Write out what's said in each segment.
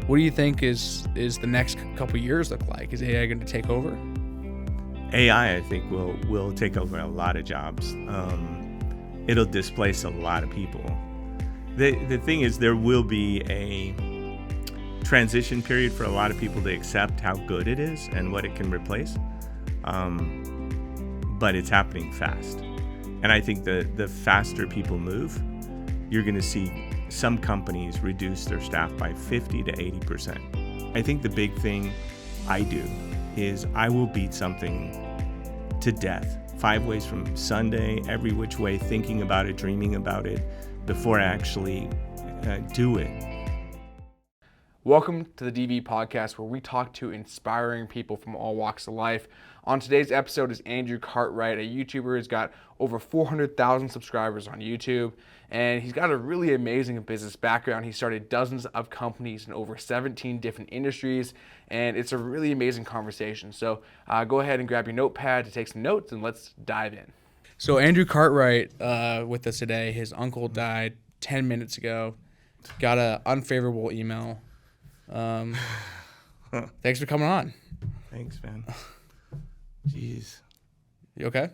what do you think is the next couple years look like? Is AI going to take over? AI, I think, will take over a lot of jobs. It'll displace a lot of people. The thing is, there will be a transition period for a lot of people to accept how good it is and what it can replace. But it's happening fast. And I think the faster people move, you're going to see some companies reduce their staff by 50 to 80%. I think the big thing I do is I will beat something to death 5 ways from Sunday, every which way, thinking about it, dreaming about it, before I actually do it. Welcome to the DV Podcast, where we talk to inspiring people from all walks of life. On today's episode is Andrew Cartwright, a YouTuber who's got over 400,000 subscribers on YouTube, and he's got a really amazing business background. He started dozens of companies in over 17 different industries, and it's a really amazing conversation. So go ahead and grab your notepad to take some notes, and let's dive in. So Andrew Cartwright with us today. His uncle died 10 minutes ago. Got an unfavorable email. Thanks for coming on. Thanks, man. Jeez. You okay?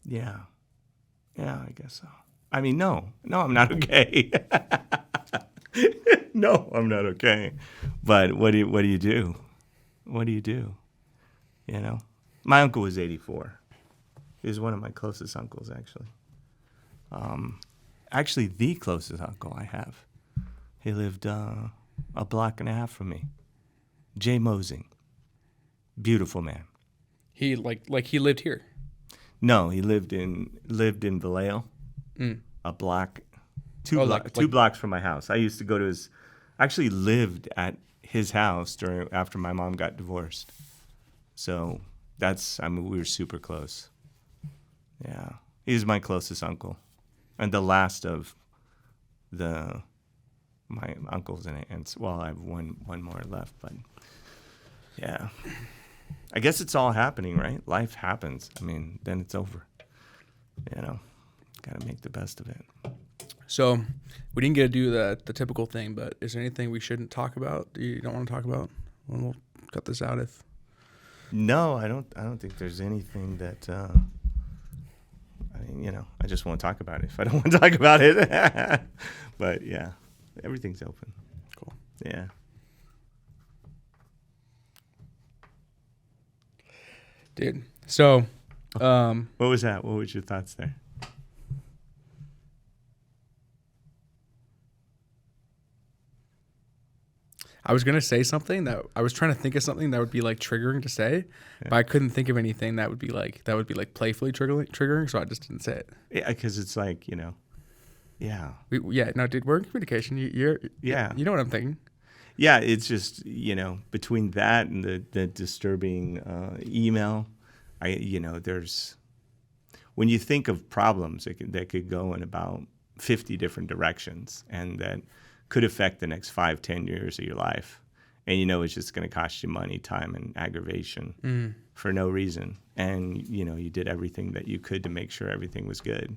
Yeah, I guess so. I mean, no, I'm not okay. No, I'm not okay. But what do you do? What do you do? You know, my uncle was 84. He was one of my closest uncles, actually. Actually, the closest uncle I have. He lived a block and a half from me. Jay Mosing. Beautiful man. He he lived here. No, he lived in Vallejo, a block, two blocks from my house. I used to go to his, actually lived at his house after my mom got divorced. So we were super close. Yeah, he was my closest uncle, and the last of my uncles and aunts. Well, I have one more left, but yeah. I guess it's all happening, right? Life happens. I mean, then it's over. You know, got to make the best of it. So we didn't get to do the typical thing, but is there anything we shouldn't talk about that you don't want to talk about? We'll cut this out if. No, I don't think there's anything that. I just won't talk about it if I don't want to talk about it. But yeah, everything's open. Cool. Yeah. Dude, so what was that? What was your thoughts there? I was gonna say something that I was trying to think of something that would be like triggering to say, but I couldn't think of anything that would be like playfully triggering, so I just didn't say it. Yeah, because it's like, yeah. No, dude, we're in communication. You know what I'm thinking. Yeah, it's just, between that and the disturbing email, there's, when you think of problems that could go in about 50 different directions and that could affect the next 5-10 years of your life, and it's just going to cost you money, time, and aggravation for no reason, and you did everything that you could to make sure everything was good,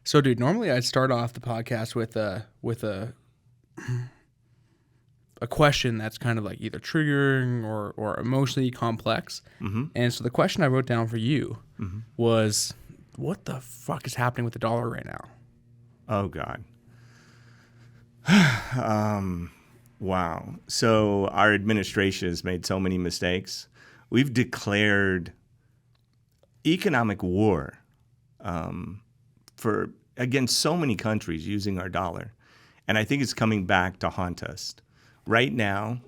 So, dude, normally I'd start off the podcast with a question that's kind of like either triggering or emotionally complex. Mm-hmm. And so the question I wrote down for you was, what the fuck is happening with the dollar right now? Oh, God. Wow. So our administration has made so many mistakes. We've declared economic war against so many countries using our dollar. And I think it's coming back to haunt us. Right now,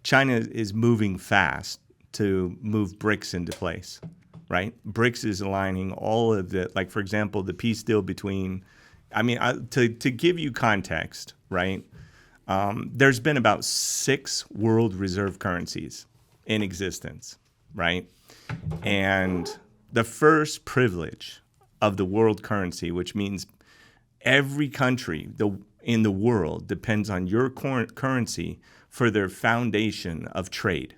China is moving fast to move BRICS into place, right? BRICS is aligning all of the, like, for example, the peace deal between, to give you context, right? There's been about 6 world reserve currencies in existence, right? And the first privilege of the world currency, which means every country in the world depends on your currency for their foundation of trade,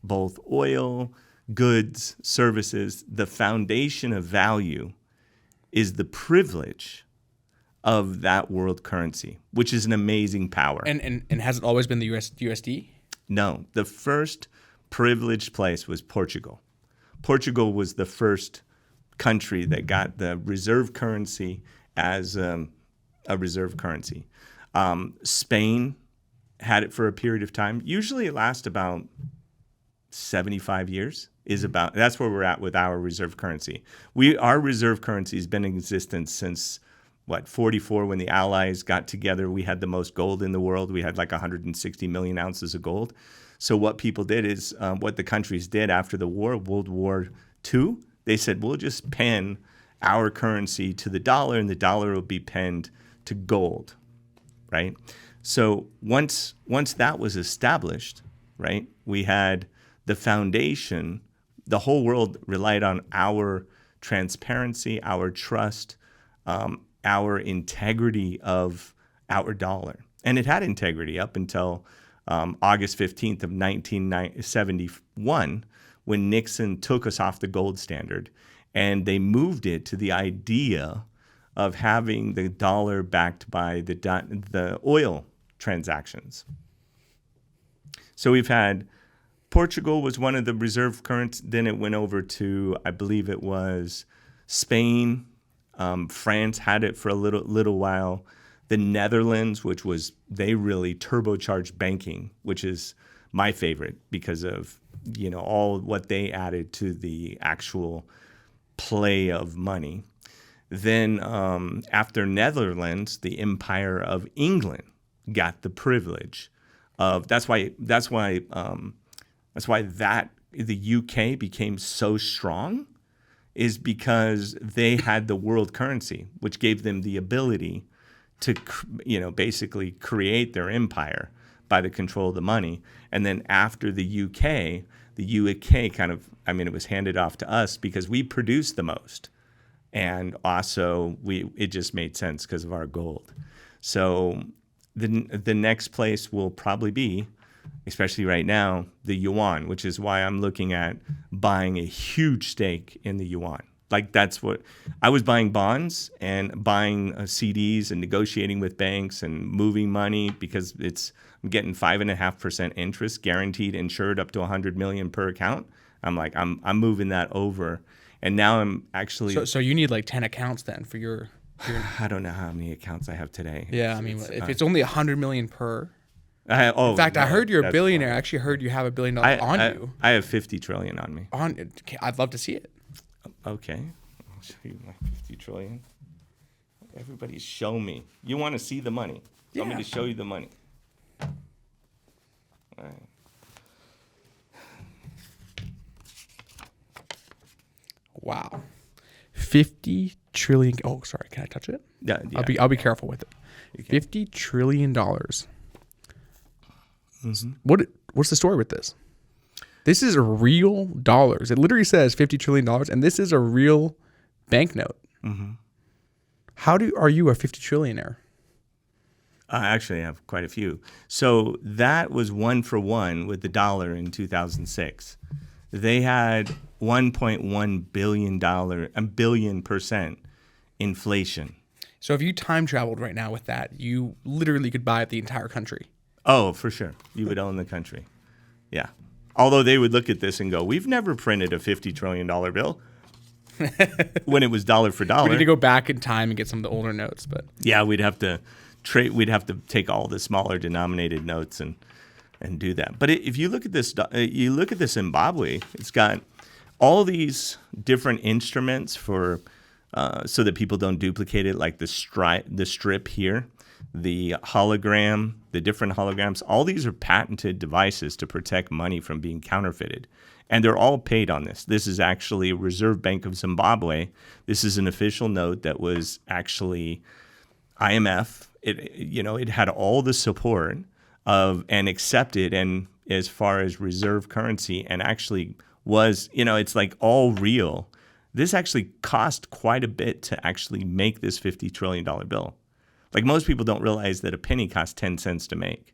both oil, goods, services. The foundation of value is the privilege of that world currency, which is an amazing power. And has it always been the USD? No, the first privileged place was Portugal. Portugal was the first country that got the reserve currency as a reserve currency. Spain had it for a period of time. Usually it lasts about 75 years. That's where we're at with our reserve currency. Our reserve currency has been in existence since 44, when the Allies got together. We had the most gold in the world. We had like 160 million ounces of gold. So what people did is, what the countries did after the war, World War II, they said, we'll just pen our currency to the dollar, and the dollar will be penned to gold, right? So once that was established, right, we had the foundation. The whole world relied on our transparency, our trust, our integrity of our dollar. And it had integrity up until August 15th of 1971, when Nixon took us off the gold standard, and they moved it to the idea of having the dollar backed by the oil transactions. So we've had Portugal was one of the reserve currencies. Then it went over to, I believe it was Spain. France had it for a little while. The Netherlands, they really turbocharged banking, which is my favorite because of, all what they added to the actual play of money. Then after Netherlands, the Empire of England got the privilege of. That's why the UK became so strong, is because they had the world currency, which gave them the ability to, basically create their empire by the control of the money. And then after the UK kind of, it was handed off to us because we produced the most. And also it just made sense because of our gold. So the next place will probably be, especially right now, the Yuan, which is why I'm looking at buying a huge stake in the Yuan. Like, that's what I was buying bonds and buying CDs and negotiating with banks and moving money because I'm getting 5.5% interest, guaranteed, insured up to 100 million per account. I'm like, I'm moving that over, and now I'm actually. So you need like 10 accounts then for your. I don't know how many accounts I have today. Yeah, if it's only 100 million per. In fact, I heard you're a billionaire. I actually heard you have $1 billion on you. I have 50 trillion on me. I'd love to see it. Okay, I'll show you my 50 trillion. Everybody show me. You want to see the money? Yeah. Want me to show you the money? All right. Wow. 50 trillion. Oh, sorry. Can I touch it? Yeah. I'll be careful with it. $50 trillion. Mm-hmm. What's the story with this? This is real dollars. It literally says $50 trillion, and this is a real banknote. Mm-hmm. How are you a 50 trillionaire? I actually have quite a few. So that was 1-for-1 with the dollar in 2006. They had $1.1 billion inflation. So if you time traveled right now with that, you literally could buy the entire country. Oh, for sure. You would own the country. Yeah. Although they would look at this and go, we've never printed a $50 trillion bill when it was dollar for dollar. We need to go back in time and get some of the older notes. But yeah, we'd have to take all the smaller denominated notes and do that. But if you look at this, the Zimbabwe, it's got all these different instruments for so that people don't duplicate it, like the strip here, the hologram, the different holograms. All these are patented devices to protect money from being counterfeited. And they're all paid on this. This is actually Reserve Bank of Zimbabwe. This is an official note that was actually IMF. It had all the support of and accepted and as far as reserve currency, and actually was, it's like all real. This actually cost quite a bit to actually make this $50 trillion bill. Like, most people don't realize that a penny costs 10 cents to make,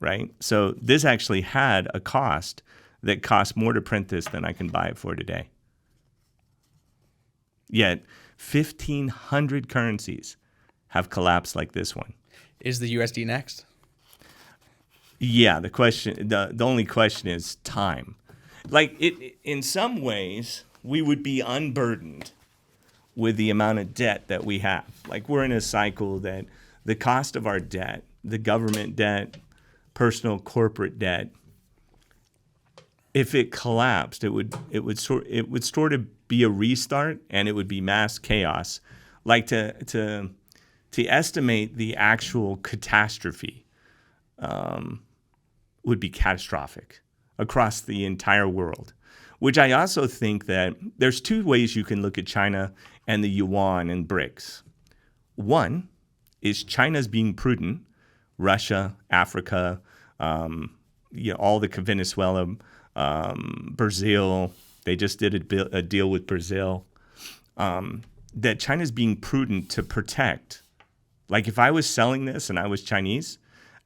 right? So this actually had a cost that cost more to print this than I can buy it for today. Yet 1,500 currencies have collapsed like this one. Is the USD next? Yeah, the only question is time. Like in some ways, we would be unburdened with the amount of debt that we have. Like we're in a cycle that the cost of our debt, the government debt, personal corporate debt, if it collapsed, it would sort of be a restart, and it would be mass chaos. Like to estimate the actual catastrophe would be catastrophic across the entire world. Which I also think that there's two ways you can look at China and the Yuan and BRICS. One is China's being prudent. Russia, Africa, all the Venezuela, Brazil. They just did a deal with Brazil. That China's being prudent to protect. Like if I was selling this and I was Chinese,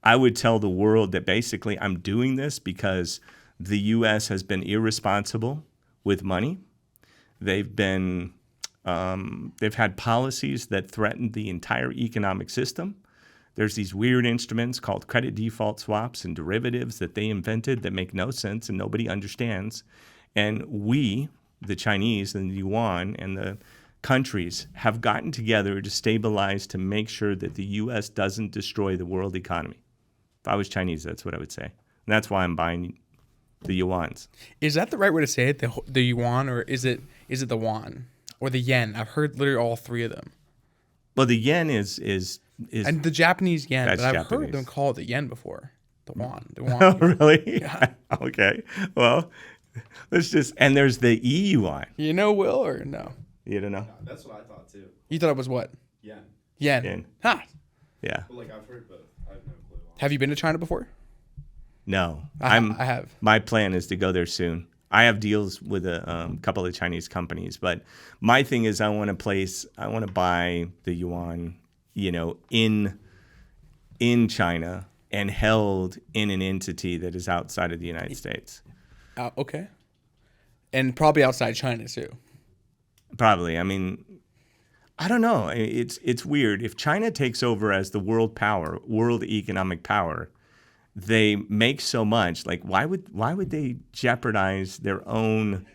I would tell the world that basically I'm doing this because the U.S. has been irresponsible with money. They've had policies that threatened the entire economic system. There's these weird instruments called credit default swaps and derivatives that they invented that make no sense and nobody understands. And we, the Chinese and the Yuan and the countries, have gotten together to stabilize, to make sure that the U.S. doesn't destroy the world economy. If I was Chinese, that's what I would say. And that's why I'm buying the Yuans. Is that the right way to say it, the Yuan, or is it the Yuan or the yen? I've heard literally all three of them. Well, the yen is and the Japanese yen, but I've Japanese. heard them call it the yen before. The Yuan. Oh, really? Yeah. Okay. Well, and there's the e-yuan. You know, Will, or no? You don't know? No, that's what I thought too. You thought it was what? Yen. Yen. Ha. Yeah. But I've heard both. I have no clue. Have you been to China before? No. I have. My plan is to go there soon. I have deals with a couple of Chinese companies, but my thing is I want to buy the yuan, in China and held in an entity that is outside of the United States. Okay. And probably outside China too. Probably. I mean, I don't know. It's weird. If China takes over as the world economic power, they make so much. Like, why would they jeopardize their own?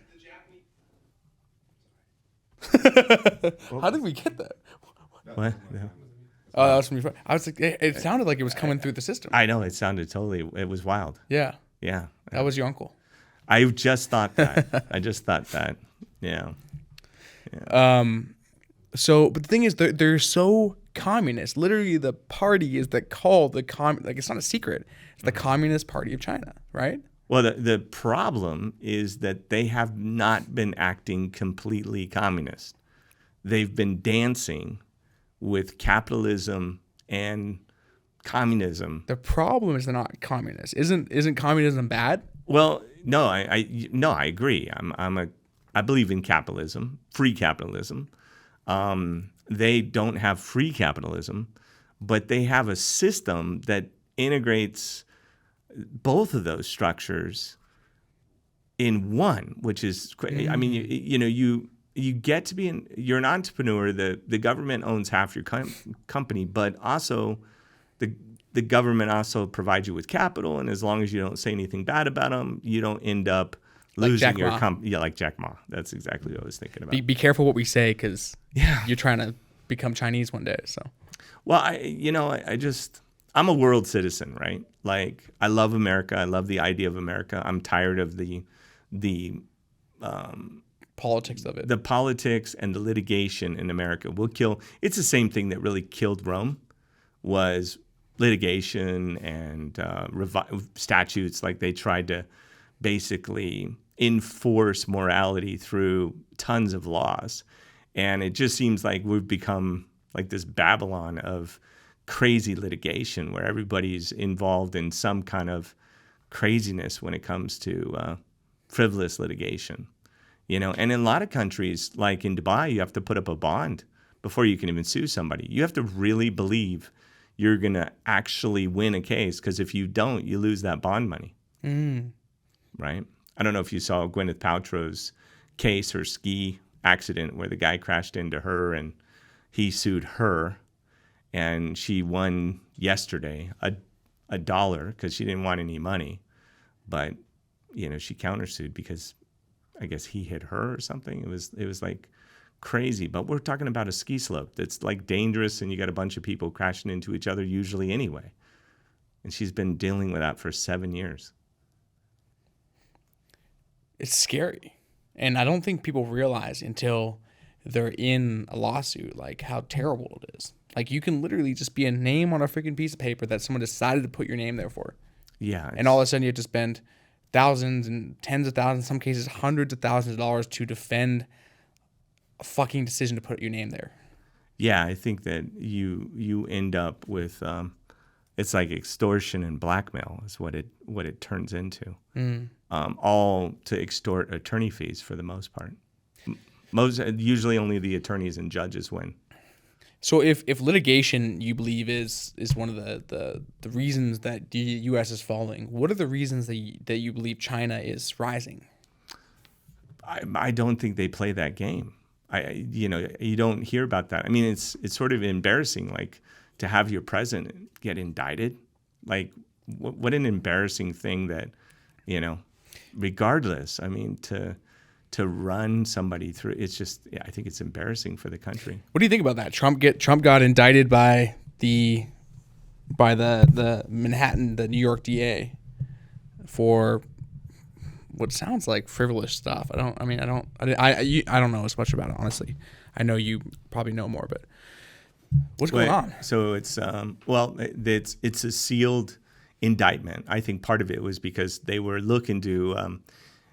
How did we get that? What? Oh, that was from your phone. I was like, it sounded like it was coming through the system. I know, it sounded it was wild. Yeah. Yeah. That was your uncle. I just thought that. Yeah. So, but the thing is, they're so communist. Literally, the party is called the like it's not a secret. It's the Communist Party of China, right? Well, the problem is that they have not been acting completely communist. They've been dancing with capitalism and communism. The problem is they're not communist. Isn't communism bad? Well, no, I agree. I believe in capitalism, free capitalism. They don't have free capitalism, but they have a system that integrates both of those structures in one, which is, I mean, you get to be you're an entrepreneur. The government owns half your company, but also the government also provides you with capital, and as long as you don't say anything bad about them, you don't end up losing your company. Yeah, like Jack Ma. That's exactly what I was thinking about. Be careful what we say, because you're trying to become Chinese one day. So, well, I'm a world citizen, right? Like, I love America. I love the idea of America. I'm tired of the politics of it. The politics and the litigation in America will kill. It's the same thing that really killed Rome, was litigation and statutes. Like, they tried to basically enforce morality through tons of laws. And it just seems like we've become like this Babylon of crazy litigation where everybody's involved in some kind of craziness when it comes to frivolous litigation. And in a lot of countries, like in Dubai, you have to put up a bond before you can even sue somebody. You have to really believe you're going to actually win a case, because if you don't, you lose that bond money. Right? I don't know if you saw Gwyneth Paltrow's case, her ski accident, where the guy crashed into her and he sued her. and she won yesterday a dollar because she didn't want any money, but she countersued because I guess he hit her or something. It was like crazy. But we're talking about a ski slope that's like dangerous, and you got a bunch of people crashing into each other usually anyway. And she's been dealing with that for 7 years. It's scary. And I don't think people realize until they're in a lawsuit, like how terrible it is. Like you can literally just be a name on a freaking piece of paper that someone decided to put your name there for. Yeah. And all of a sudden you have to spend thousands and tens of thousands, in some cases hundreds of thousands of dollars to defend a fucking decision to put your name there. Yeah, I think that you end up with it's like extortion and blackmail is what it turns into. All to extort attorney fees for the most part. Usually only the attorneys and judges win. So if litigation you believe is one of the reasons that the U.S. is falling, what are the reasons that you believe China is rising? I don't think they play that game. You don't hear about that. I mean, it's sort of embarrassing, like to have your president get indicted. Like, what an embarrassing thing that, regardless. I mean, to run somebody through, it's just, I think it's embarrassing for the country. What do you think about that? Trump got indicted by the Manhattan, the New York DA, for what sounds like frivolous stuff. I don't know as much about it, honestly. I know you probably know more, but what's going on? So it's it's a sealed indictment. I think part of it was because they were looking to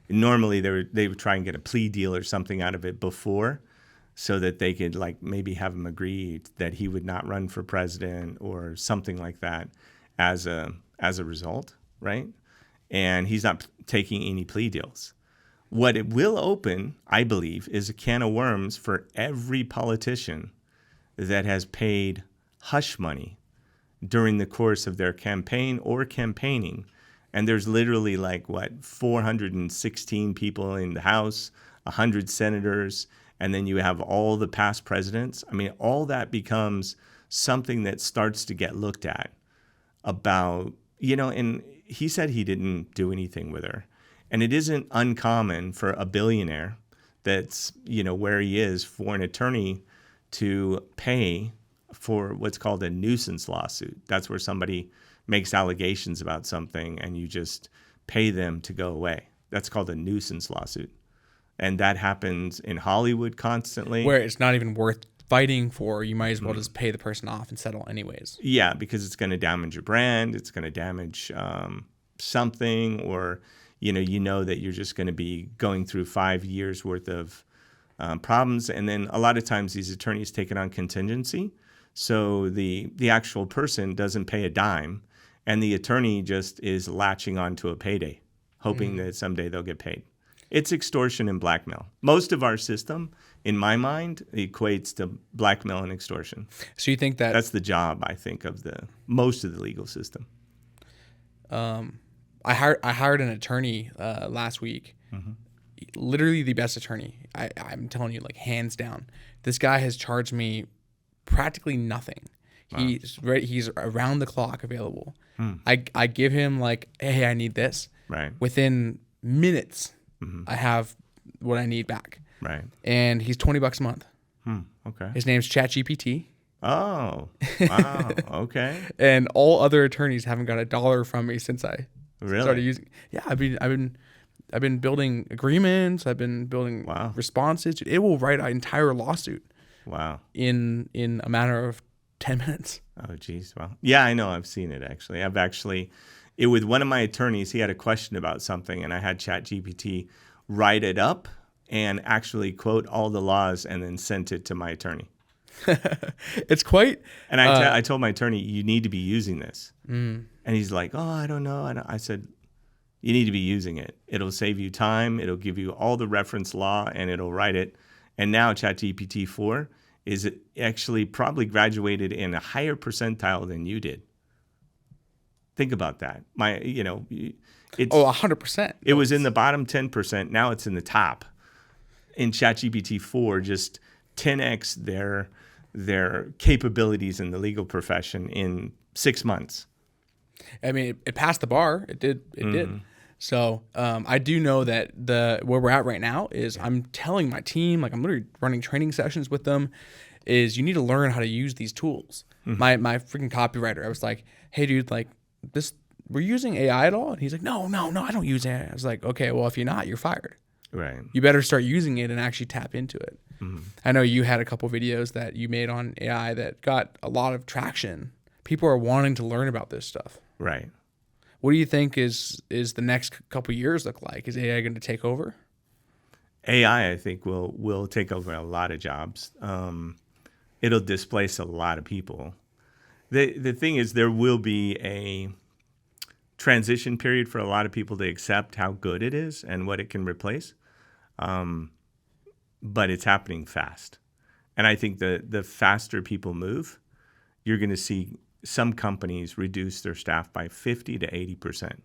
normally they would try and get a plea deal or something out of it before, so that they could like maybe have him agree that he would not run for president or something like that as a result, right? And he's not taking any plea deals. What it will open, I believe, is a can of worms for every politician that has paid hush money during the course of their campaign or campaigning. And there's literally 416 people in the House, 100 senators, and then you have all the past presidents. I mean, all that becomes something that starts to get looked at about, and he said he didn't do anything with her. And it isn't uncommon for a billionaire that's, where he is, for an attorney to pay for what's called a nuisance lawsuit. That's where somebody makes allegations about something and you just pay them to go away. That's called a nuisance lawsuit. And that happens in Hollywood constantly. Where it's not even worth fighting for. You might as well just pay the person off and settle anyways. Yeah, because it's going to damage your brand. It's going to damage something, or you know that you're just going to be going through 5 years worth of problems. And then a lot of times these attorneys take it on contingency. So the actual person doesn't pay a dime, and the attorney just is latching onto a payday, hoping that someday they'll get paid. It's extortion and blackmail. Most of our system, in my mind, equates to blackmail and extortion. So you think that's the job, I think, of most of the legal system. I hired an attorney last week. Literally the best attorney. I'm telling you, hands down. This guy has charged me practically nothing. Wow. He's around the clock available. I give him hey, I need this. Right. Within minutes, I have what I need back. Right. And he's $20 a month. Okay. His name's ChatGPT. Oh, wow. Okay. And all other attorneys haven't got $1 from me since I started using. Yeah, I've been building agreements. I've been building responses. It will write an entire lawsuit. Wow. In a matter of 10 minutes. Oh, geez. Well, yeah, I know. I've seen it actually. With one of my attorneys, he had a question about something, and I had ChatGPT write it up and actually quote all the laws and then sent it to my attorney. It's quite. And I told my attorney, you need to be using this. And he's like, oh, I don't know. I said, you need to be using it. It'll save you time. It'll give you all the reference law, and it'll write it. And now ChatGPT 4 is actually probably graduated in a higher percentile than you did. Think about that. It's 100%. It was in the bottom 10%. Now it's in the top. In ChatGPT 4, just 10x their capabilities in the legal profession in 6 months. I mean, it passed the bar. It did. It did. So I do know that where we're at right now is I'm telling my team, like I'm literally running training sessions with them, is you need to learn how to use these tools. My freaking copywriter, I was like, hey dude, like this, we're using AI at all? And he's like, no, I don't use AI. I was like, okay, well if you're not, you're fired. Right. You better start using it and actually tap into it. I know you had a couple videos that you made on AI that got a lot of traction. People are wanting to learn about this stuff. Right. What do you think is the next couple years look like? Is AI going to take over? AI, I think, will take over a lot of jobs. It'll displace a lot of people. The thing is, there will be a transition period for a lot of people to accept how good it is and what it can replace. But it's happening fast. And I think the faster people move, you're going to see some companies reduce their staff by 50 to 80%.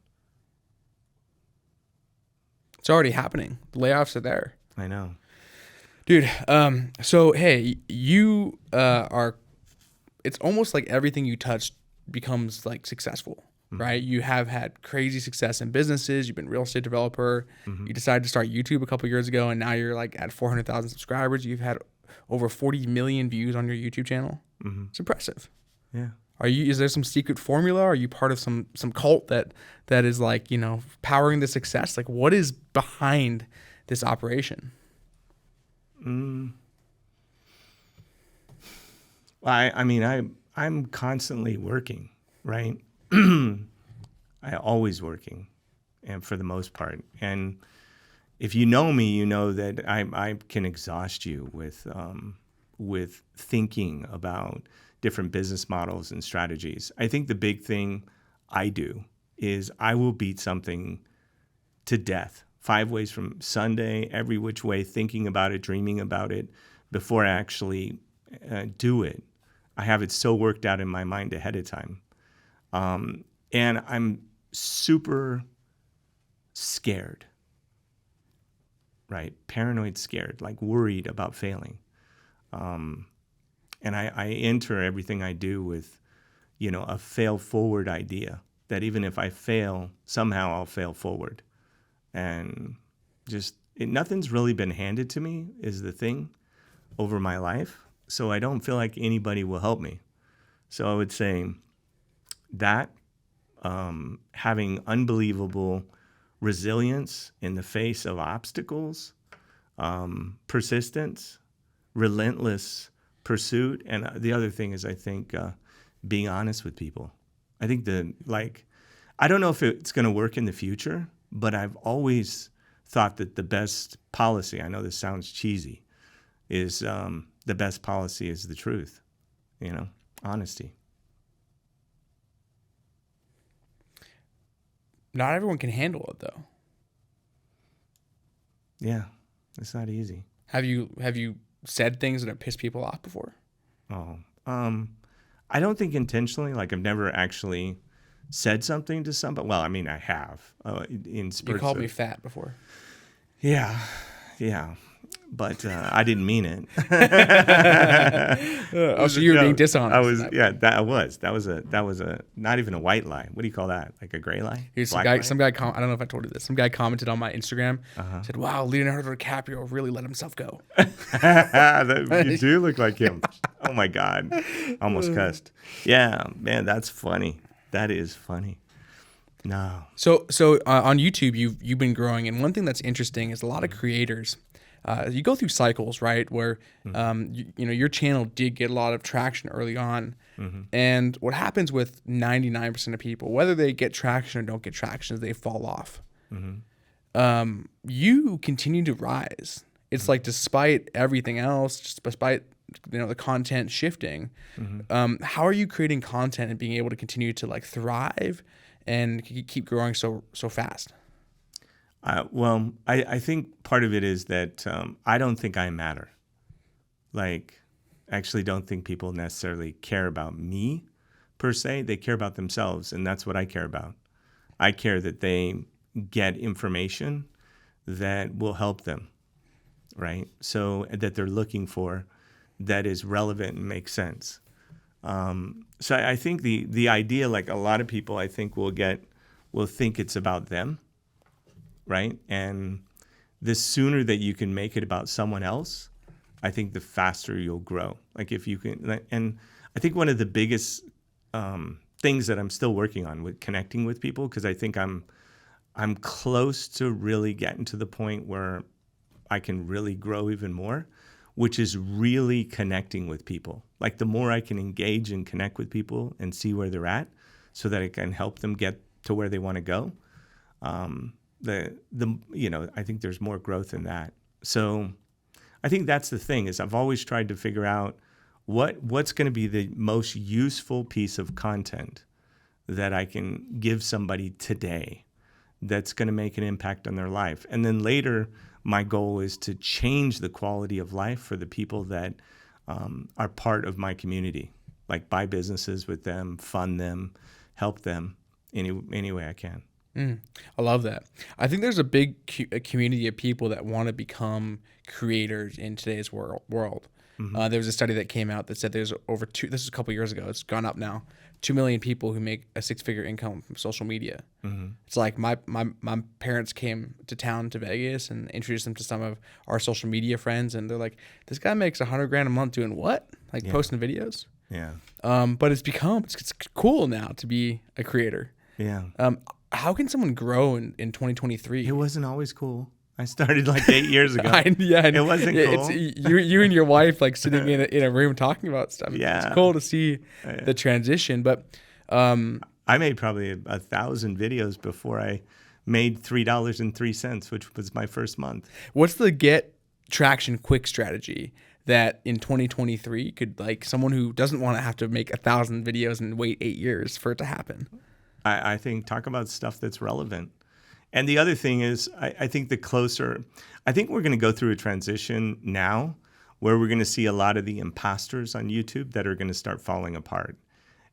It's already happening. The layoffs are there. I know. Dude, so hey, you are, it's almost like everything you touch becomes like successful, right? You have had crazy success in businesses. You've been a real estate developer. You decided to start YouTube a couple years ago, and now you're like at 400,000 subscribers. You've had over 40 million views on your YouTube channel. It's impressive. Yeah. Is there some secret formula? Are you part of some cult that is like, powering the success? Like what is behind this operation? Well, I mean, I'm constantly working, right? I always working, and for the most part. And if you know me, you know that I can exhaust you with thinking about different business models and strategies. I think the big thing I do is I will beat something to death 5 ways from Sunday, every which way, thinking about it, dreaming about it before I actually do it. I have it so worked out in my mind ahead of time. And I'm super scared, right? Paranoid scared, like worried about failing. And I enter everything I do with, a fail forward idea that even if I fail, somehow I'll fail forward. And nothing's really been handed to me is the thing over my life. So I don't feel like anybody will help me. So I would say that having unbelievable resilience in the face of obstacles, persistence, relentless pursuit. And the other thing is, I think, being honest with people. I think I don't know if it's going to work in the future, but I've always thought that the best policy, I know this sounds cheesy, is the best policy is the truth, honesty. Not everyone can handle it though. Yeah, it's not easy. Have you said things that have pissed people off before? I don't think intentionally. Like I've never actually said something to somebody. Well, I mean, I have in spurts. You called me fat before. Yeah, but I didn't mean it. So you were being dishonest. I was. Yeah, that was a not even a white lie. What do you call that? Like a gray lie? Here's some guy. I don't know if I told you this. Some guy commented on my Instagram. Said, "Wow, Leonardo DiCaprio really let himself go." You do look like him. Oh my God, almost cussed. Yeah, man, that's funny. That is funny. No. So on YouTube, you've been growing, and one thing that's interesting is a lot of creators. You go through cycles, right? Where your channel did get a lot of traction early on, and what happens with 99% of people, whether they get traction or don't get traction, is they fall off. You continue to rise. It's like despite everything else, just despite the content shifting, how are you creating content and being able to continue to like thrive and keep growing so fast? Well, I think part of it is that I don't think I matter. Like, I actually don't think people necessarily care about me per se. They care about themselves, and that's what I care about. I care that they get information that will help them, right? So that they're looking for that is relevant and makes sense. So I think the idea, like a lot of people, I think will think it's about them, right? And the sooner that you can make it about someone else, I think the faster you'll grow. Like if you can, and I think one of the biggest things that I'm still working on with connecting with people, because I think I'm close to really getting to the point where I can really grow even more, which is really connecting with people. Like the more I can engage and connect with people and see where they're at so that I can help them get to where they want to go, I think there's more growth in that. So I think that's the thing, is I've always tried to figure out what's going to be the most useful piece of content that I can give somebody today that's going to make an impact on their life. And then later, my goal is to change the quality of life for the people that are part of my community, like buy businesses with them, fund them, help them any way I can. I love that. I think there's a big a community of people that want to become creators in today's world. There was a study that came out that said there's this is a couple years ago, it's gone up now, 2 million people who make a 6-figure income from social media. It's like my parents came to town to Vegas and introduced them to some of our social media friends, and they're like, this guy makes $100,000 a month doing what? Like posting videos. Yeah. But it's cool now to be a creator. Yeah. How can someone grow in 2023? It wasn't always cool. I started like 8 years ago. It wasn't cool. It's you and your wife like sitting in a room talking about stuff. Yeah. It's cool to see the transition. But I made probably 1,000 videos before I made $3.03, which was my first month. What's the get traction quick strategy that in 2023 could, like, someone who doesn't want to have to make 1,000 videos and wait 8 years for it to happen? I think talk about stuff that's relevant. And the other thing is, I think I think we're going to go through a transition now where we're going to see a lot of the imposters on YouTube that are going to start falling apart.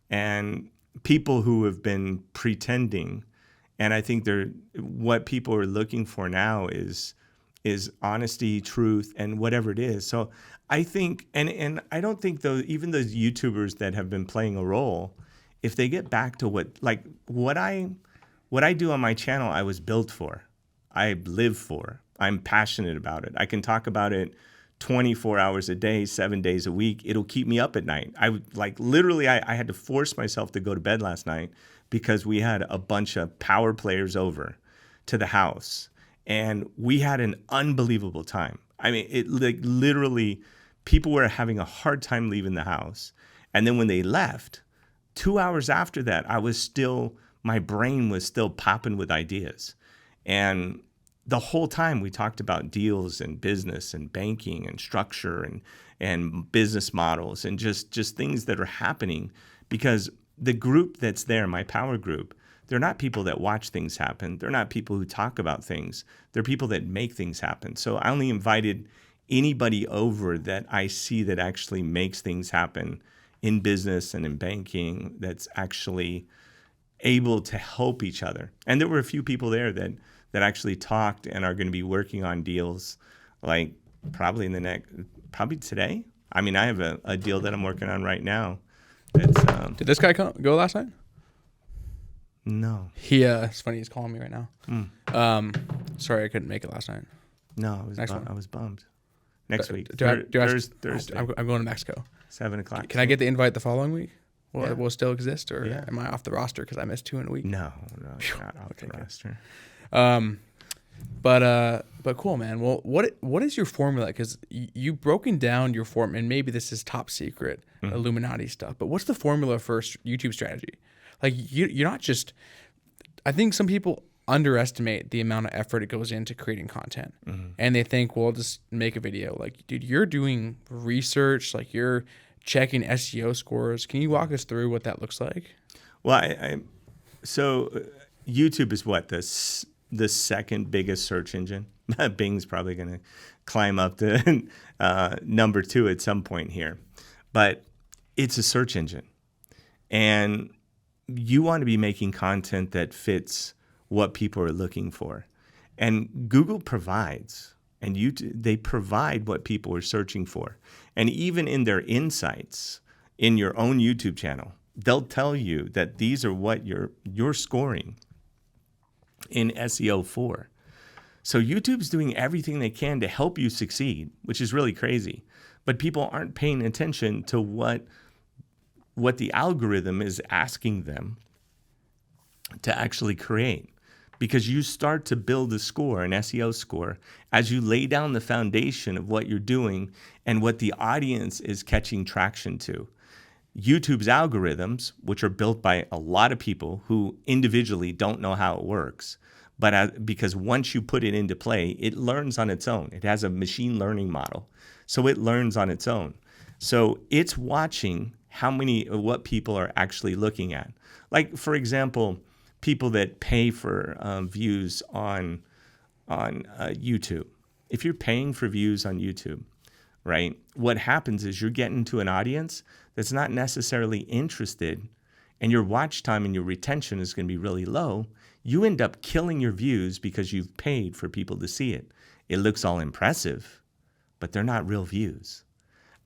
And people who have been pretending, and I think what people are looking for now is honesty, truth, and whatever it is. So I think, and I don't think even those YouTubers that have been playing a role, if they get back to what I do on my channel, I was built for, I live for, I'm passionate about it. I can talk about it 24 hours a day, 7 days a week. It'll keep me up at night. I had to force myself to go to bed last night because we had a bunch of power players over to the house and we had an unbelievable time. I mean, literally people were having a hard time leaving the house. And then when they left, 2 hours after that, my brain was still popping with ideas. And the whole time we talked about deals and business and banking and structure and business models and just things that are happening, because the group that's there, my power group, they're not people that watch things happen. They're not people who talk about things. They're people that make things happen. So I only invited anybody over that I see that actually makes things happen in business and in banking, that's actually able to help each other. And there were a few people there that actually talked and are going to be working on deals, like probably today. I mean, I have a deal that I'm working on right now. Did this guy go last night? No. It's funny, he's calling me right now. Sorry, I couldn't make it last night. No, I was bummed. Next week. Thursday. I'm going to Mexico. 7 o'clock. Can I get the invite the following week? Will it still exist, or am I off the roster because I missed 2 in a week? No, you're not off the roster. But cool, man. Well, what is your formula? Because you've broken down your form, and maybe this is top secret Illuminati stuff. But what's the formula for YouTube strategy? Like you're not just. I think some people underestimate the amount of effort it goes into creating content, and they think, well, just make a video. Like, dude, you're doing research. Like, you're checking SEO scores. Can you walk us through what that looks like? Well, so YouTube is what, the second biggest search engine. Bing's probably going to climb up to number 2 at some point here, but it's a search engine, and you want to be making content that fits what people are looking for, and Google provides. and they provide what people are searching for. And even in their insights in your own YouTube channel, they'll tell you that these are what you're scoring in SEO for. So YouTube's doing everything they can to help you succeed, which is really crazy. But people aren't paying attention to what the algorithm is asking them to actually create. Because you start to build a score, an SEO score, as you lay down the foundation of what you're doing and what the audience is catching traction to. YouTube's algorithms, which are built by a lot of people who individually don't know how it works, but because once you put it into play, it learns on its own. It has a machine learning model, so it learns on its own. So it's watching what people are actually looking at. Like, for example, people that pay for views on YouTube. If you're paying for views on YouTube, right, what happens is you're getting to an audience that's not necessarily interested, and your watch time and your retention is going to be really low. You end up killing your views because you've paid for people to see it. It looks all impressive, but they're not real views.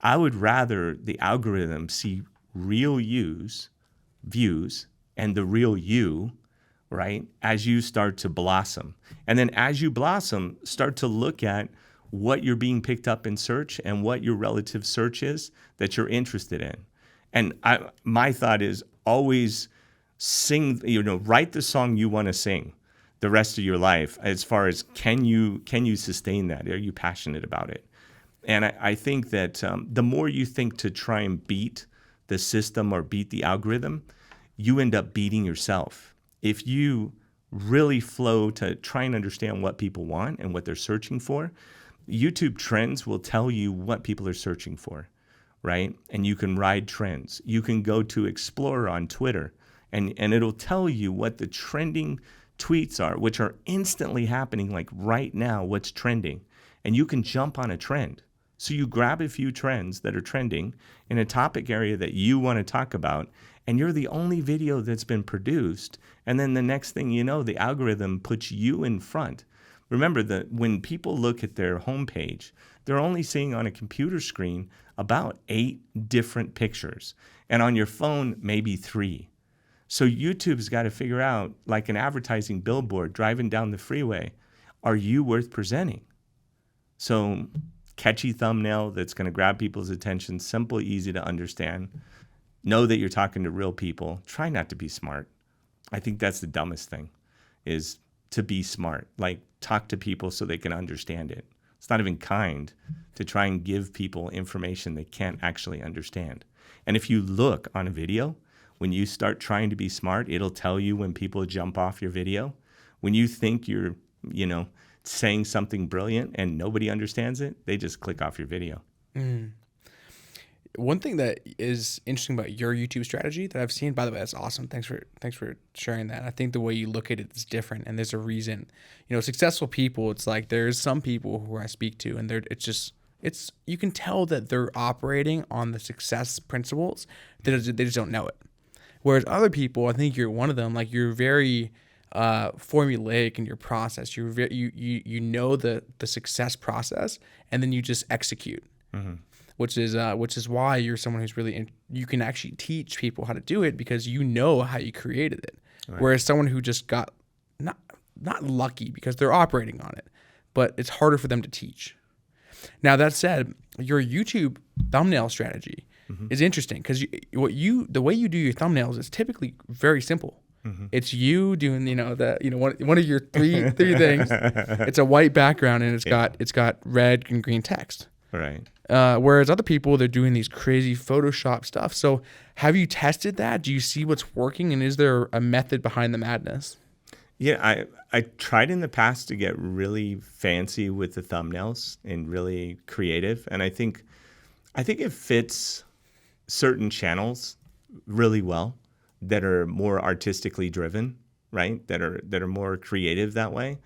I would rather the algorithm see real views, and the real you, right, as you start to blossom. And then as you blossom, start to look at what you're being picked up in search and what your relative search is that you're interested in. And my thought is always sing, write the song you want to sing the rest of your life, as far as can you sustain that? Are you passionate about it? And I think that the more you think to try and beat the system or beat the algorithm, you end up beating yourself. If you really flow to try and understand what people want and what they're searching for, YouTube trends will tell you what people are searching for, right? And you can ride trends. You can go to Explorer on Twitter, and it'll tell you what the trending tweets are, which are instantly happening, like right now, what's trending. And you can jump on a trend. So you grab a few trends that are trending in a topic area that you want to talk about, and you're the only video that's been produced. And then the next thing you know, the algorithm puts you in front. Remember that when people look at their homepage, they're only seeing on a computer screen about 8 different pictures. And on your phone, maybe 3. So YouTube's got to figure out, like an advertising billboard driving down the freeway, are you worth presenting? So catchy thumbnail that's going to grab people's attention, simple, easy to understand. Know that you're talking to real people. Try not to be smart. I think that's the dumbest thing, is to be smart. Like, talk to people so they can understand it. It's not even kind to try and give people information they can't actually understand. And if you look on a video, when you start trying to be smart, it'll tell you when people jump off your video. When you think you're, saying something brilliant and nobody understands it, they just click off your video. One thing that is interesting about your YouTube strategy that I've seen, by the way, that's awesome. Thanks for sharing that. I think the way you look at it is different, and there's a reason. Successful people, it's like there's some people who I speak to, and it's you can tell that they're operating on the success principles. They just don't know it. Whereas other people, I think you're one of them. Like, you're very formulaic in your process. You know the success process, and then you just execute. Mm-hmm. Which is why you're someone who's really you can actually teach people how to do it, because you know how you created it. Right. Whereas someone who just got not lucky, because they're operating on it, but it's harder for them to teach. Now, that said, your YouTube thumbnail strategy is interesting, because the way you do your thumbnails is typically very simple. Mm-hmm. It's you doing one of your three things. It's a white background, and it's got red and green text. Right. Whereas other people, they're doing these crazy Photoshop stuff. So have you tested that? Do you see what's working? And is there a method behind the madness? Yeah, I tried in the past to get really fancy with the thumbnails and really creative. And I think it fits certain channels really well that are more artistically driven, right? That are more creative that way.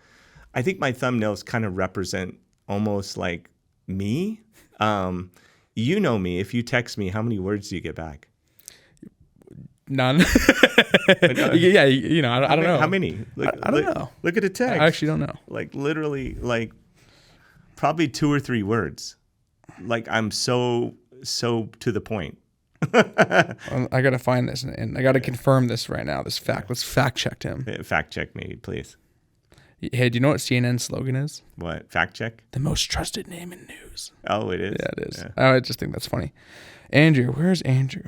I think my thumbnails kind of represent almost like me. You know me. If you text me, how many words do you get back? None. Yeah, I don't know. How many? I don't know. Look at a text. I actually don't know. Like, literally, like Probably 2 or 3 words. Like I'm so to the point. I got to find this and I got to confirm this right now. This fact. Let's fact check him. Fact check me, please. Hey, do you know what CNN's slogan is? What? Fact check? The most trusted name in news. Oh, it is? Yeah, it is. Yeah. I just think that's funny. Andrew, where's Andrew?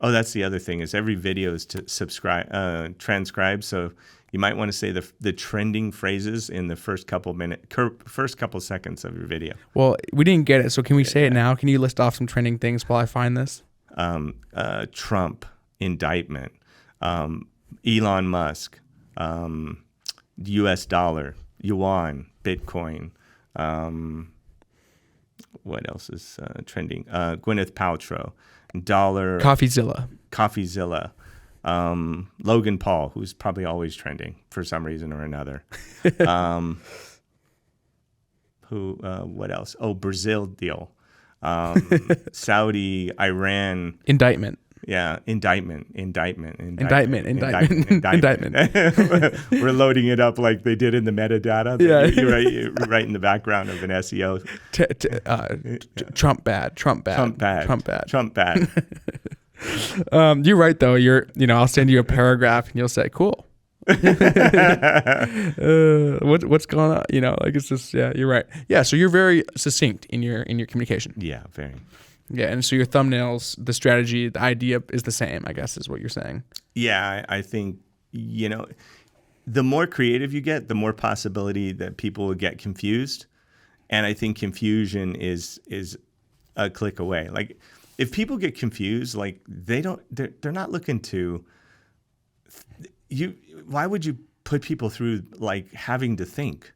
Oh, that's the other thing is every video is to transcribe. So you might want to say the trending phrases in the first couple seconds of your video. Well, we didn't get it, so can we say it now? Can you list off some trending things while I find this? Trump, indictment, Elon Musk, U.S. dollar, Yuan, Bitcoin. What else is trending? Gwyneth Paltrow, dollar. Coffeezilla. Logan Paul, who's probably always trending for some reason or another. What else? Oh, Brazil deal. Saudi, Iran. Indictment. Yeah, indictment. Indictment. We're loading it up like they did in the metadata. Yeah. You write in the background of an SEO. Trump bad. You're right though. I'll send you a paragraph and you'll say, cool. What's going on? It's just, yeah, you're right. Yeah. So you're very succinct in your communication. Yeah, very. Yeah. And so your thumbnails, the strategy, the idea is the same, I guess is what you're saying. Yeah. I think, the more creative you get, the more possibility that people will get confused. And I think confusion is a click away. Like if people get confused, like they're not looking to why would you put people through like having to think,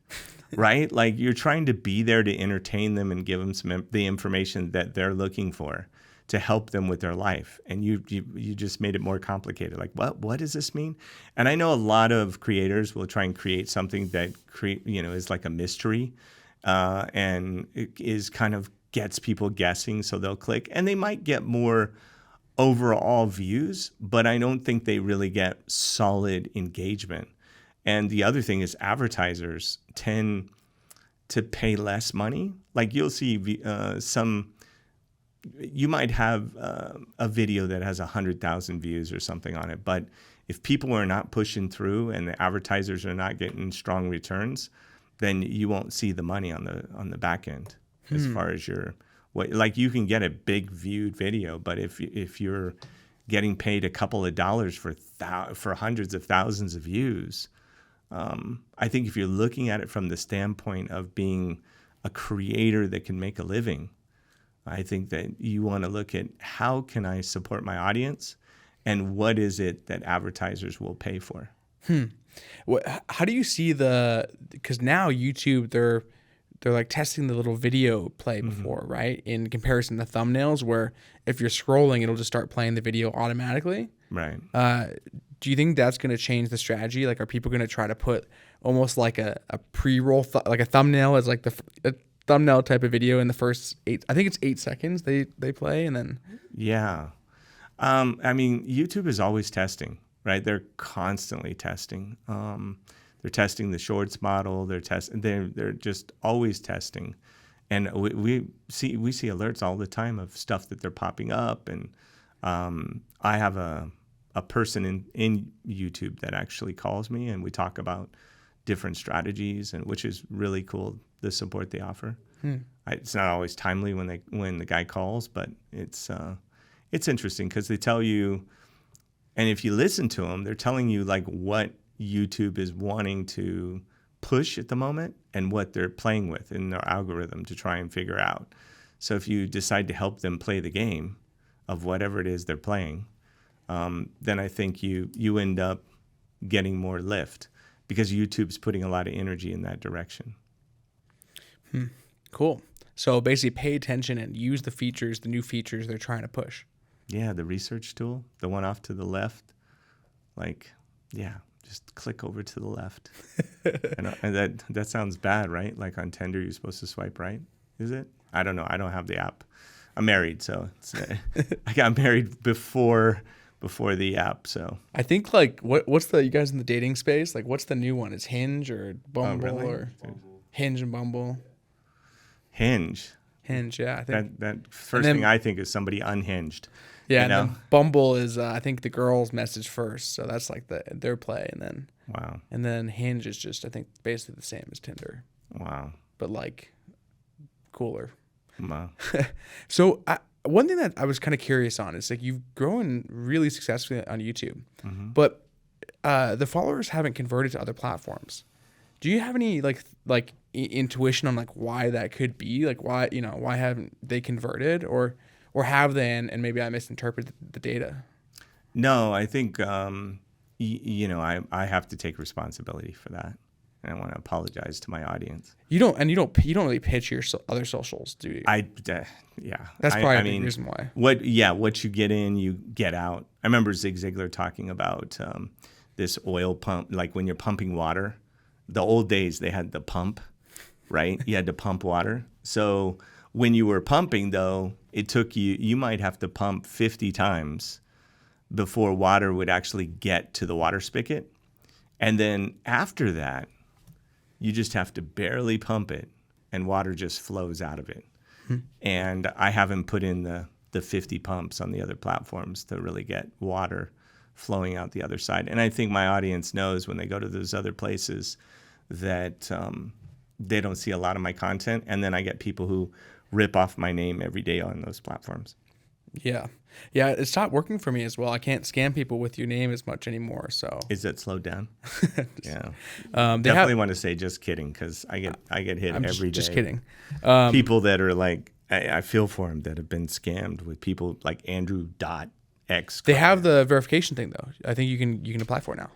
right? Like you're trying to be there to entertain them and give them the information that they're looking for to help them with their life. And you just made it more complicated. Like what does this mean? And I know a lot of creators will try and create something that is like a mystery, and it is kind of gets people guessing, so they'll click, and they might get more overall views, but I don't think they really get solid engagement. And the other thing is advertisers tend to pay less money. Like you'll see you might have a video that has 100,000 views or something on it, but if people are not pushing through and the advertisers are not getting strong returns, then you won't see the money on the back end. As far as you can get a big viewed video, but if you're getting paid a couple of dollars for hundreds of thousands of views, I think if you're looking at it from the standpoint of being a creator that can make a living, I think that you want to look at how can I support my audience, and what is it that advertisers will pay for. How do you see because now YouTube they're like testing the little video play before, right? In comparison to thumbnails, where if you're scrolling, it'll just start playing the video automatically. Right. Do you think that's going to change the strategy? Like, are people going to try to put almost like a pre-roll, like a thumbnail as like a thumbnail type of video in the first 8 seconds they play, and then? Yeah. I mean, YouTube is always testing, right? They're constantly testing. They're testing the shorts model. They're just always testing, and we see alerts all the time of stuff that they're popping up. And I have a person in YouTube that actually calls me, and we talk about different strategies, and which is really cool, the support they offer. It's not always timely when the guy calls, but it's interesting because they tell you, and if you listen to them, they're telling you like what YouTube is wanting to push at the moment and what they're playing with in their algorithm to try and figure out. So if you decide to help them play the game of whatever it is they're playing, then I think you end up getting more lift because YouTube's putting a lot of energy in that direction. Cool. So basically pay attention and use the new features they're trying to push. Yeah, the research tool, the one off to the left, just click over to the left. and that sounds bad, right? Like on Tinder, you're supposed to swipe right. Is it? I don't know. I don't have the app. I'm married, so I got married before the app. So I think like what's you guys in the dating space? Like what's the new one? Is Hinge or Bumble really? or Hinge and Bumble. Hinge. Hinge, yeah, I think. That first thing I think is somebody unhinged. Yeah, you and know? then Bumble is I think the girls message first, so that's like their play, Wow. and then Hinge is just I think basically the same as Tinder, Wow. but like cooler. Wow. So one thing that I was kind of curious on is like you've grown really successfully on YouTube, but the followers haven't converted to other platforms. Do you have any like intuition on like why that could be? Like why haven't they converted or have they and maybe I misinterpreted the data? No, I think I have to take responsibility for that, and I want to apologize to my audience. You don't really pitch your other socials, do you? Yeah. That's probably a big reason why. What you get in, you get out. I remember Zig Ziglar talking about this oil pump, like when you're pumping water. The old days, they had the pump, right? You had to pump water. So when you were pumping, though, it took you might have to pump 50 times before water would actually get to the water spigot. And then after that, you just have to barely pump it and water just flows out of it. And I haven't put in the 50 pumps on the other platforms to really get water flowing out the other side. And I think my audience knows when they go to those other places that they don't see a lot of my content. And then I get people who rip off my name every day on those platforms. Yeah. It stopped working for me as well. I can't scam people with your name as much anymore. So Is that slowed down? Yeah. they Definitely want to say just kidding because I get hit every day. Just kidding. People that are like, I feel for them that have been scammed with people like Andrew.x. They have the verification thing though. I think you can apply for it now.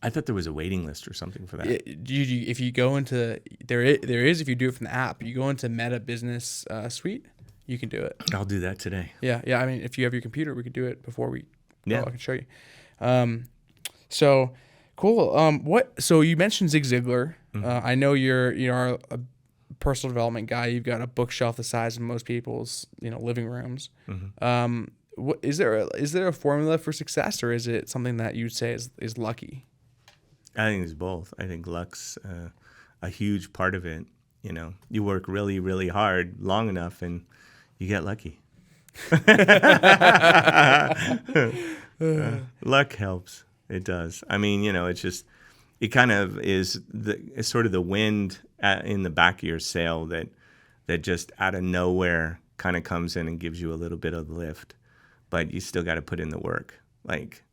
I thought there was a waiting list or something for that. If you go into there is if you do it from the app, you go into Meta Business Suite, you can do it. I'll do that today. Yeah. I mean, if you have your computer, we could do it before we. Yeah. I can show you. So cool. So you mentioned Zig Ziglar. I know you're a personal development guy. You've got a bookshelf the size of most people's living rooms. Is there a formula for success, or is it something that you'd say is lucky? I think it's both. I think luck's a huge part of it. You work really, really hard long enough and you get lucky. Luck helps. It does. I mean, it kind of is it's sort of the wind in the back of your sail that just out of nowhere kind of comes in and gives you a little bit of lift, but you still got to put in the work. Like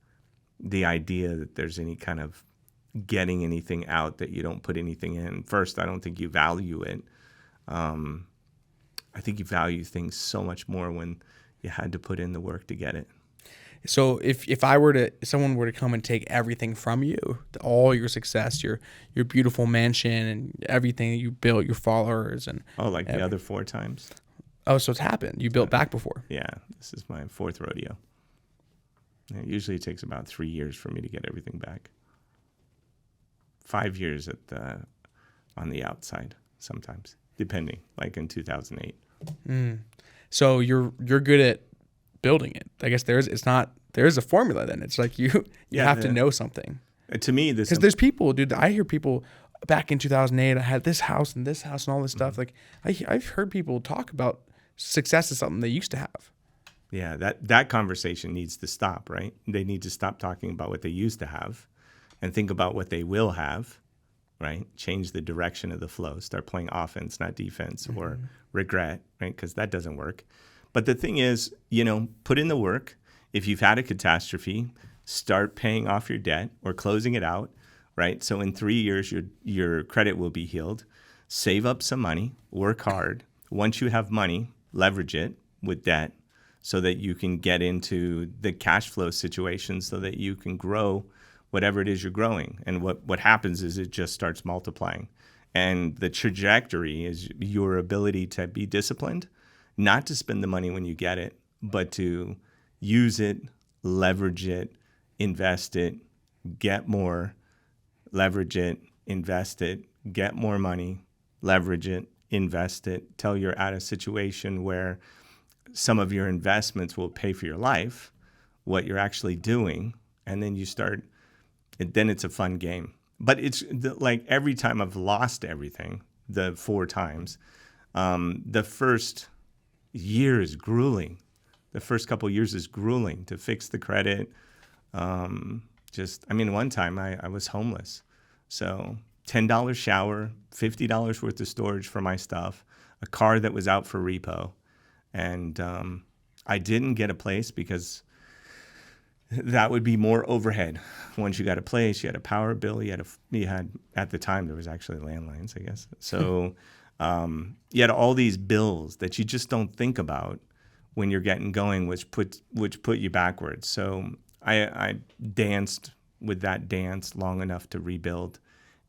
the idea that there's any kind of getting anything out that you don't put anything in. First, I don't think you value it. I think you value things so much more when you had to put in the work to get it. So if someone were to come and take everything from you, all your success, your beautiful mansion and everything that you built, your followers and the other 4 times. Oh, so it's happened. You built back before. Yeah, this is my 4th rodeo. It usually takes about 3 years for me to get everything back. 5 years on the outside sometimes, depending. Like in 2008. So you're good at building it. I guess there is a formula. Then it's like you have to know something. To me, because there's people, dude. I hear people back in 2008. I had this house and all this stuff. Like I've heard people talk about success is something they used to have. Yeah, that conversation needs to stop, right? They need to stop talking about what they used to have and think about what they will have, right? Change the direction of the flow. Start playing offense, not defense, or regret, right? Because that doesn't work. But the thing is, put in the work. If you've had a catastrophe, start paying off your debt or closing it out, right? So in 3 years, your credit will be healed. Save up some money, work hard. Once you have money, leverage it with debt so that you can get into the cash flow situation so that you can grow whatever it is you're growing. And what happens is it just starts multiplying. And the trajectory is your ability to be disciplined, not to spend the money when you get it, but to use it, leverage it, invest it, get more, leverage it, invest it, get more money, leverage it, invest it, till you're at a situation where some of your investments will pay for your life, what you're actually doing, and then you start, then it's a fun game. But it's like every time I've lost everything, the 4 times. The first year is grueling. The first couple of years is grueling to fix the credit. One time I was homeless. So $10 shower, $50 worth of storage for my stuff, a car that was out for repo. And I didn't get a place because that would be more overhead. Once you got a place, you had a power bill, you had at the time there was actually landlines, I guess. So you had all these bills that you just don't think about when you're getting going, which put you backwards. So I danced with that dance long enough to rebuild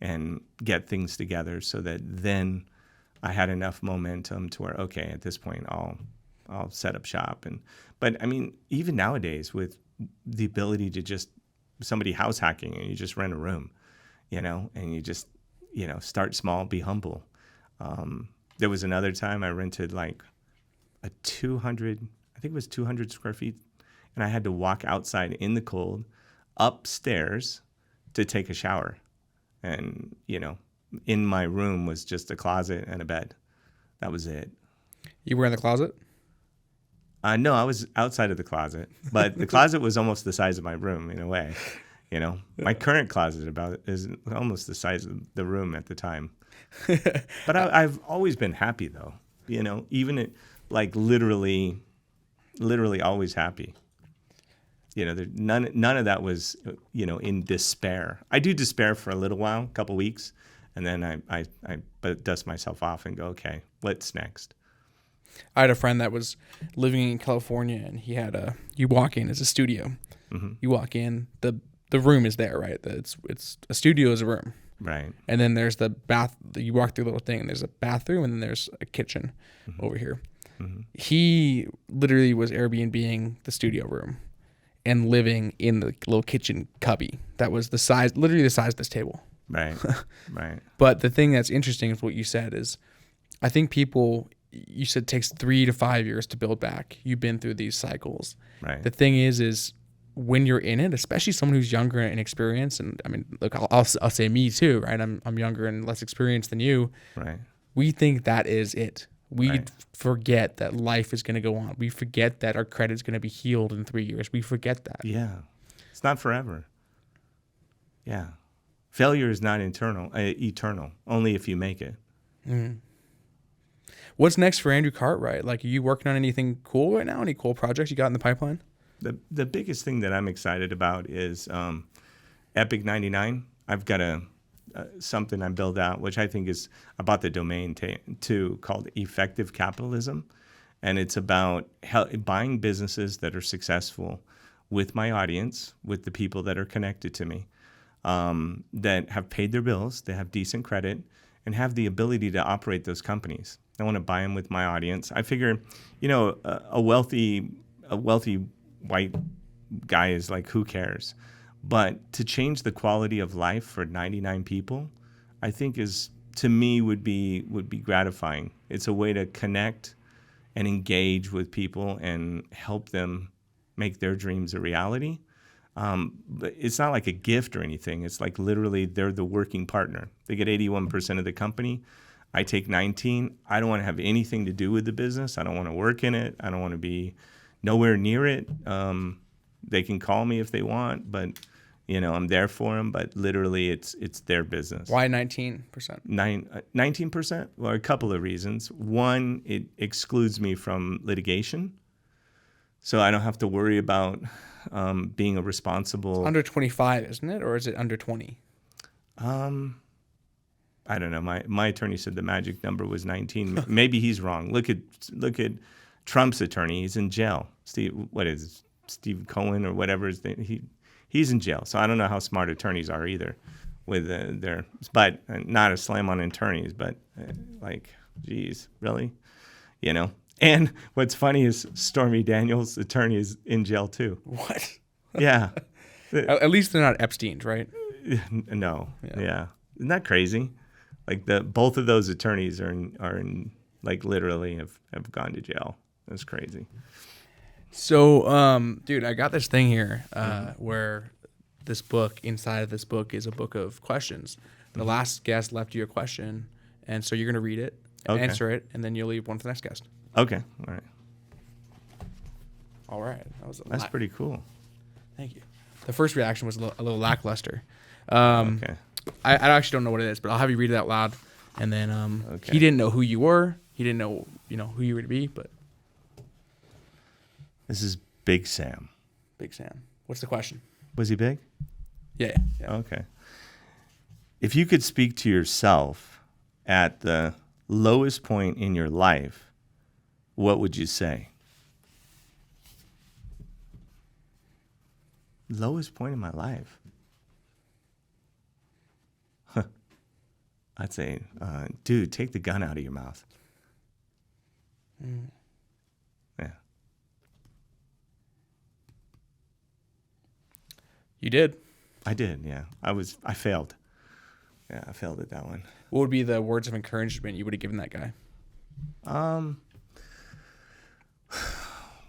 and get things together, so that then I had enough momentum to where, okay, at this point I'll set up shop. But I mean, even nowadays with the ability to just somebody house hacking and you just rent a room, and you just, start small, be humble. There was another time I rented like a 200 square feet, and I had to walk outside in the cold upstairs to take a shower. And, in my room was just a closet and a bed. That was it. You were in the closet? No, I was outside of the closet, but the closet was almost the size of my room in a way. My current closet is almost the size of the room at the time. But I've always been happy though, even like literally always happy. None of that was, in despair. I do despair for a little while, a couple weeks, and then I dust myself off and go, okay, what's next? I had a friend that was living in California, and he had you walk in, it's a studio. Mm-hmm. You walk in, the room is there, right? It's a studio is a room. Right. And then there's the bath, you walk through a little thing, and there's a bathroom, and then there's a kitchen over here. Mm-hmm. He literally was Airbnb-ing the studio room and living in the little kitchen cubby that was literally the size of this table. Right, right. But the thing that's interesting is what you said is, I think people, you said it takes 3 to 5 years to build back. You've been through these cycles. Right. The thing is when you're in it, especially someone who's younger and inexperienced, and I mean, look, I'll say me too, right? I'm younger and less experienced than you. Right. We think that is it. We forget that life is going to go on. We forget that our credit's going to be healed in 3 years. We forget that. Yeah. It's not forever. Yeah. Failure is not eternal, only if you make it. Mm. What's next for Andrew Cartwright? Like, are you working on anything cool right now? Any cool projects you got in the pipeline? The biggest thing that I'm excited about is Epic 99. I've got something I built out, which I think is about the domain too, called Effective Capitalism. And it's about buying businesses that are successful with my audience, with the people that are connected to me, that have paid their bills, they have decent credit, and have the ability to operate those companies. I want to buy them with my audience. I figure, a wealthy white guy is like, who cares? But to change the quality of life for 99 people, I think to me would be gratifying. It's a way to connect and engage with people and help them make their dreams a reality. But it's not like a gift or anything. It's like literally they're the working partner. They get 81% of the company. I take 19. I don't want to have anything to do with the business. I don't want to work in it. I don't want to be nowhere near it. They can call me if they want, but I'm there for them. But literally, it's their business. Why 19%? 19%? Well, a couple of reasons. One, it excludes me from litigation, so I don't have to worry about being a responsible. It's under 25, isn't it, or is it under 20? I don't know. My attorney said the magic number was 19. Maybe he's wrong. Look at Trump's attorney. He's in jail. Steve Cohen or whatever his name. He's in jail. So I don't know how smart attorneys are either. With but not a slam on attorneys, but geez, really, And what's funny is Stormy Daniels' attorney is in jail too. What? Yeah. At least they're not Epstein's, right? No. Yeah. Isn't that crazy? Like both of those attorneys are in literally have gone to jail. That's crazy. So, dude, I got this thing here where inside of this book is a book of questions. The last guest left you a question, And so you're going to read it, answer it, and then you'll leave one for the next guest. Okay. All right. All right. That's pretty cool. Thank you. The first reaction was a little lackluster. Okay. I actually don't know what it is, but I'll have you read it out loud. And then he didn't know who you were. He didn't know, who you were to be, but. This is Big Sam. Big Sam. What's the question? Was he big? Yeah. Okay. If you could speak to yourself at the lowest point in your life, what would you say? Lowest point in my life? I'd say, dude, take the gun out of your mouth. Yeah. You did. I did, yeah. I failed. Yeah, I failed at that one. What would be the words of encouragement you would have given that guy?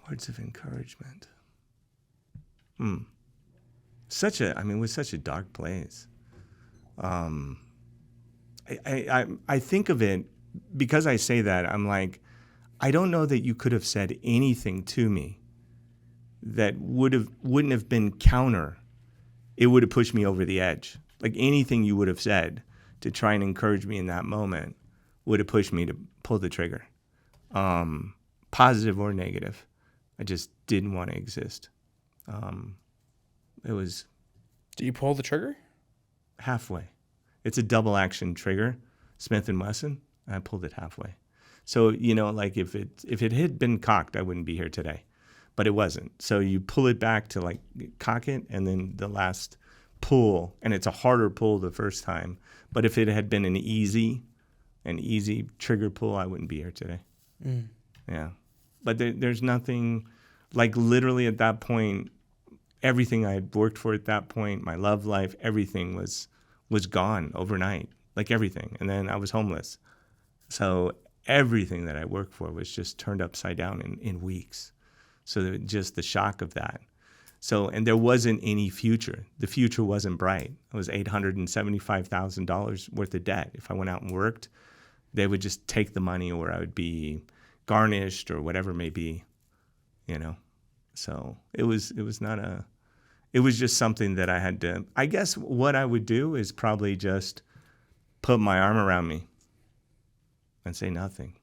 Words of encouragement. With such a dark place. I think of it, because I say that, I'm like, I don't know that you could have said anything to me that wouldn't have been counter. It would have pushed me over the edge. Like anything you would have said to try and encourage me in that moment would have pushed me to pull the trigger. Positive or negative. I just didn't want to exist. It was... Did you pull the trigger? Halfway. It's a double action trigger, Smith & Wesson. I pulled it halfway. So, like if it had been cocked, I wouldn't be here today. But it wasn't. So you pull it back to like cock it, and then the last pull, and it's a harder pull the first time. But if it had been an easy trigger pull, I wouldn't be here today. Yeah. But there's nothing, like literally at that point, everything I had worked for at that point, my love life, everything was gone overnight, like everything. And then I was homeless. So everything that I worked for was just turned upside down in weeks. So just the shock of that. So, and there wasn't any future. The future wasn't bright. It was $875,000 worth of debt. If I went out and worked, they would just take the money, or I would be garnished or whatever it may be, So it was just something that I had to, I guess what I would do is probably just put my arm around me and say nothing.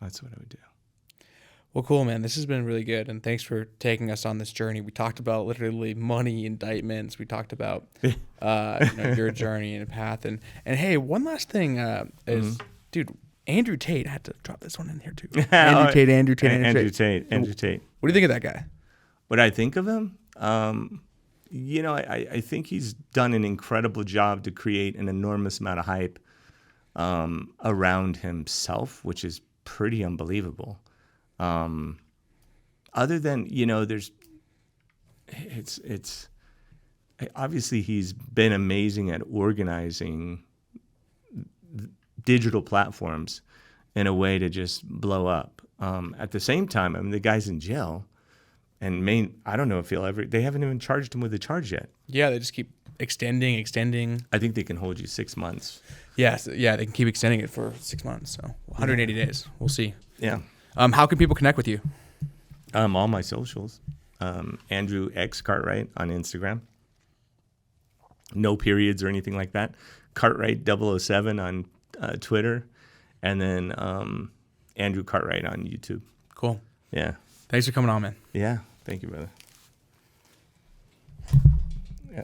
That's what I would do. Well, cool, man. This has been really good, and thanks for taking us on this journey. We talked about literally money, indictments. We talked about your journey and path. And hey, one last thing is, dude, Andrew Tate. I had to drop this one in here too. Andrew Tate. What do you think of that guy? What I think of him? I think he's done an incredible job to create an enormous amount of hype around himself, which is pretty unbelievable. Other than, it's obviously he's been amazing at organizing digital platforms in a way to just blow up. At the same time, the guy's in jail, and I don't know if they haven't even charged him with a charge yet. Yeah, they just keep extending. I think they can hold you 6 months. Yes, yeah, they can keep extending it for 6 months, so 180 days. We'll see. Yeah. How can people connect with you? All my socials. Andrew X Cartwright on Instagram. No periods or anything like that. Cartwright 007 on Twitter. And then Andrew Cartwright on YouTube. Cool. Yeah. Thanks for coming on, man. Yeah. Thank you, brother. Yeah.